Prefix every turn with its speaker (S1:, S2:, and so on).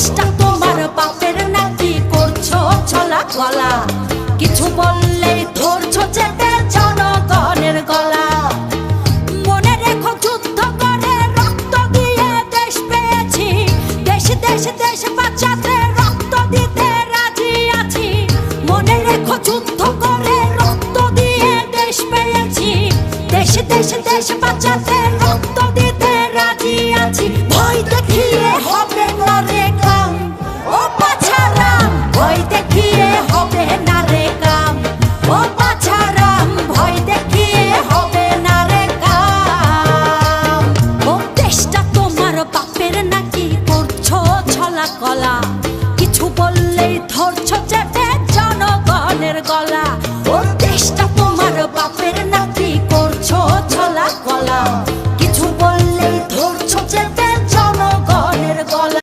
S1: দেশটা তোমার বাপের নাকি করছো ছলা গলা, কিছু বললেই ধরছো চেপে জনগণের গলা। মনে রেখো যুদ্ধ করে রক্ত দিয়ে দেশ পেয়েছি, দেশ দেশ দেশ বাঁচাতে রক্ত দিতে রাজি আছি। মনে রেখো যুদ্ধ করে রক্ত দিয়ে দেশ পেয়েছি, দেশ দেশ দেশ বাঁচাতে রক্ত দিতে রাজি আছি। ভয় দেখিয়ে হবে না রে কাম, ও বাছারাম ভয় দেখিয়ে হবে না রে কাম, ও বাছারাম ভয় দেখিয়ে হবে না রে কাম। ও দেশটা তোমার বাপের নাকি করছো ছলা কলা, কিছু বললেই ধরছো চেপে